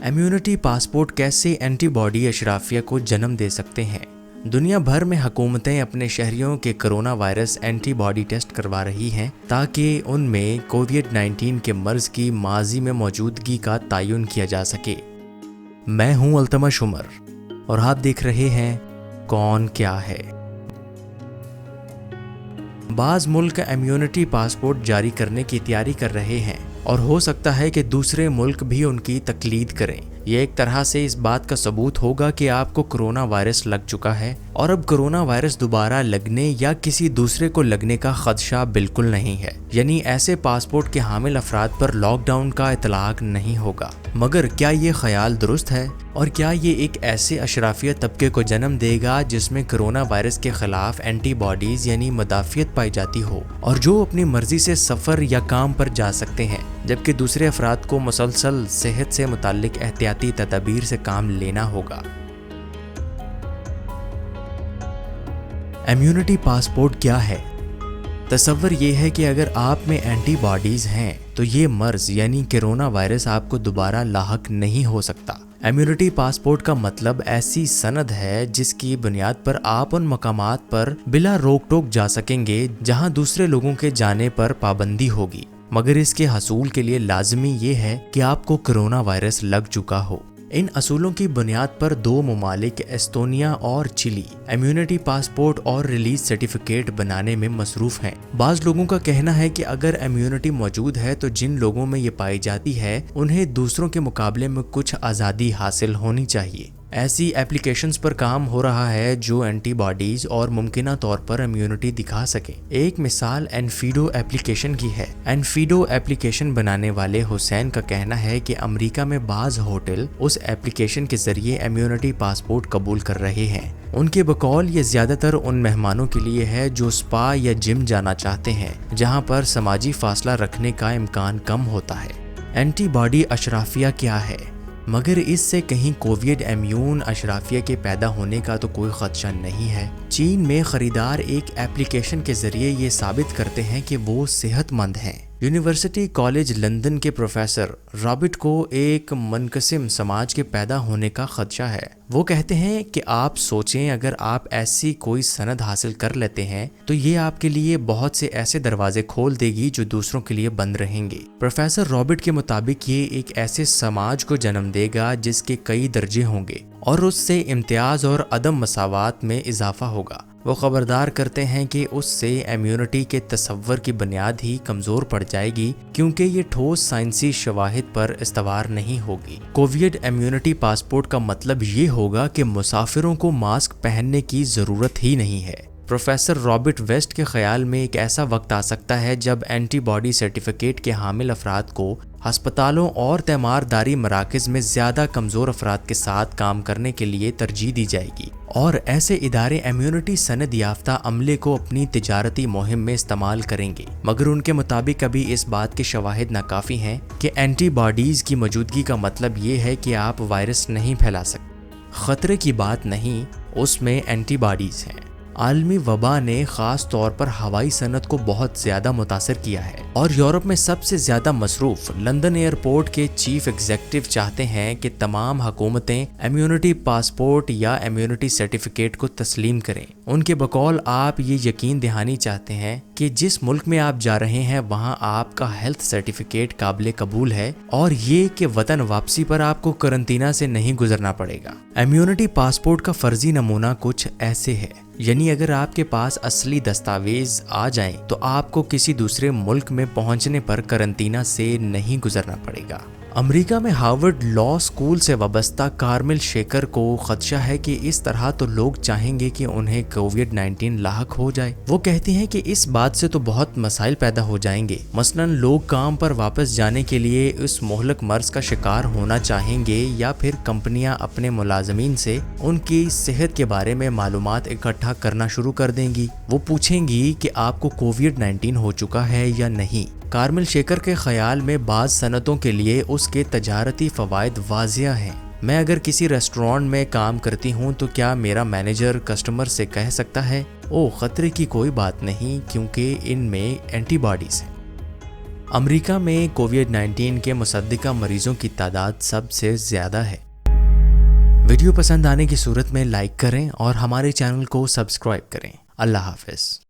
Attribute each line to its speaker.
Speaker 1: Immunity passport कैसे antibody अशराफिया को जन्म दे सकते हैं? दुनिया भर में हुकूमतें अपने शहरियों के कोरोना वायरस एंटीबॉडी टेस्ट करवा रही हैं ताकि उनमें कोविड-19 के मर्ज की माजी में मौजूदगी का तयन किया जा सके। मैं हूं अल्तमश उमर और आप देख रहे हैं कौन क्या है। बाज़ मुल्क इम्यूनिटी पासपोर्ट जारी करने की तैयारी कर रहे हैं और हो सकता है कि दूसरे मुल्क भी उनकी तकलीद करें। यह एक तरह से इस बात का सबूत होगा कि आपको कोरोना वायरस लग चुका है और अब कोरोना वायरस दोबारा लगने या किसी दूसरे को लगने का खदशा बिल्कुल नहीं है। यानी ऐसे पासपोर्ट के हामिल अफराद पर लॉकडाउन का इतलाक नहीं होगा। मगर क्या ये ख्याल दुरुस्त है? और क्या ये एक ऐसे अशराफिया तबके को जन्म देगा जिसमें कोरोना वायरस के खिलाफ एंटीबॉडीज यानी मुदाफियत पाई जाती हो और जो अपनी मर्जी से सफ़र या काम पर जा सकते हैं, जबकि दूसरे अफराद को मुसलसल सेहत से मुताल्लिक एहतियाती तदबीर से काम लेना होगा? इम्यूनिटी पासपोर्ट क्या है? तसव्वुर ये है कि अगर आप में एंटीबॉडीज हैं तो ये मर्ज यानी कोरोना वायरस आपको दोबारा लाहक नहीं हो सकता। इम्यूनिटी पासपोर्ट का मतलब ऐसी सनद है जिसकी बुनियाद पर आप उन मकामात पर बिला रोक टोक जा सकेंगे जहां दूसरे लोगों के जाने पर पाबंदी होगी, मगर इसके हसूल के लिए लाजमी ये है कि आपको कोरोना वायरस लग चुका हो। इन असूलों की बुनियाद पर दो ममालिक एस्तोनिया और चिली इम्यूनिटी पासपोर्ट और रिलीज सर्टिफिकेट बनाने में मसरूफ हैं। बाज़ लोगों का कहना है कि अगर इम्यूनिटी मौजूद है तो जिन लोगों में ये पाई जाती है उन्हें दूसरों के मुकाबले में कुछ आज़ादी हासिल होनी चाहिए। ऐसी एप्लीकेशंस पर काम हो रहा है जो एंटीबॉडीज और मुमकिना तौर पर इम्यूनिटी दिखा सके। एक मिसाल एनफीडो एप्लीकेशन की है। एनफीडो एप्लीकेशन बनाने वाले हुसैन का कहना है कि अमेरिका में बाज़ होटल उस एप्लीकेशन के जरिए इम्यूनिटी पासपोर्ट कबूल कर रहे हैं। उनके बकौल ये ज़्यादातर उन मेहमानों के लिए है जो स्पा या जिम जाना चाहते हैं जहाँ पर समाजी फासला रखने का इम्कान कम होता है। एंटीबॉडी अशराफिया क्या है? मगर इससे कहीं कोविड इम्यून अशराफिया के पैदा होने का तो कोई खदशा नहीं है। चीन में खरीदार एक एप्लीकेशन के जरिए ये साबित करते हैं कि वो सेहतमंद हैं। यूनिवर्सिटी कॉलेज लंदन के प्रोफेसर रॉबर्ट को एक मुनक़सिम समाज के पैदा होने का खदशा है। वो कहते हैं कि आप सोचें, अगर आप ऐसी कोई सनद हासिल कर लेते हैं तो ये आपके लिए बहुत से ऐसे दरवाजे खोल देगी जो दूसरों के लिए बंद रहेंगे। प्रोफेसर रॉबर्ट के मुताबिक ये एक ऐसे समाज को जन्म देगा जिसके कई दर्जे होंगे और उससे इम्तियाज और अदम मसावात में इजाफा होगा। वो खबरदार करते हैं कि उससे इम्यूनिटी के तसव्वुर की बुनियाद ही कमज़ोर पड़ जाएगी क्योंकि ये ठोस साइंसी शवाहिद पर इस्तवार नहीं होगी। कोविड इम्यूनिटी पासपोर्ट का मतलब ये होगा कि मुसाफिरों को मास्क पहनने की ज़रूरत ही नहीं है। प्रोफेसर रॉबर्ट वेस्ट के ख्याल में एक ऐसा वक्त आ सकता है जब एंटीबॉडी सर्टिफिकेट के हामिल अफराद को हस्पतालों और तीमारदारी मराकज़ में ज़्यादा कमज़ोर अफराद के साथ काम करने के लिए तरजीह दी जाएगी और ऐसे इदारे इम्यूनिटी सनद याफ्ता अमले को अपनी तिजारती मुहिम में इस्तेमाल करेंगे। मगर उनके मुताबिक अभी इस बात के शवाहिद नाकाफ़ी हैं कि एंटीबॉडीज़ की मौजूदगी का मतलब ये है कि आप वायरस नहीं फैला सकते। ख़तरे की बात नहीं, उसमें एंटीबॉडीज़ हैं। आलमी वबा ने ख़ास तौर पर हवाई सनत को बहुत ज़्यादा मुतासर किया है और यूरोप में सबसे ज़्यादा मसरूफ़ लंदन एयरपोर्ट के चीफ एग्जीक्यूटिव चाहते हैं कि तमाम हुकूमतें इम्यूनिटी पासपोर्ट या इम्यूनिटी सर्टिफिकेट को तस्लीम करें। उनके बकौल आप ये यकीन दहानी चाहते हैं कि जिस मुल्क में आप जा रहे हैं वहाँ आपका हेल्थ सर्टिफिकेट काबिल कबूल है और ये कि वतन वापसी पर आपको करंतना से नहीं गुजरना पड़ेगा। इम्यूनिटी पासपोर्ट का फ़र्जी नमूना कुछ ऐसे है, यानी अगर आपके पास असली दस्तावेज आ जाएं तो आपको किसी दूसरे मुल्क में पहुंचने पर करंतना से नहीं गुजरना पड़ेगा। अमेरिका में हार्वर्ड लॉ स्कूल से वाबस्ता कार्मेल शेकर को खदशा है कि इस तरह तो लोग चाहेंगे कि उन्हें कोविड-19 लाहक हो जाए। वो कहती हैं कि इस बात से तो बहुत मसाइल पैदा हो जाएंगे। मसलन लोग काम पर वापस जाने के लिए उस मोहलक मर्ज का शिकार होना चाहेंगे या फिर कंपनियां अपने मुलाजमीन से उनकी सेहत के बारे में मालूमात इकट्ठा करना शुरू कर देंगी। वो पूछेंगी कि आपको कोविड-19 हो चुका है या नहीं। कार्मेल शेकर के ख्याल में बाज़ सनतों के लिए उसके तजारती फ़वाइद वाज़िया हैं। मैं अगर किसी रेस्टोरेंट में काम करती हूँ तो क्या मेरा मैनेजर कस्टमर से कह सकता है, ओ खतरे की कोई बात नहीं क्योंकि इनमें एंटीबॉडीज़ हैं। امریکہ میں کووڈ-19 کے مصدقہ مریضوں کی تعداد سب سے زیادہ ہے۔ ویڈیو پسند آنے کی صورت میں لائک کریں اور ہمارے چینل کو سبسکرائب کریں۔ اللہ حافظ۔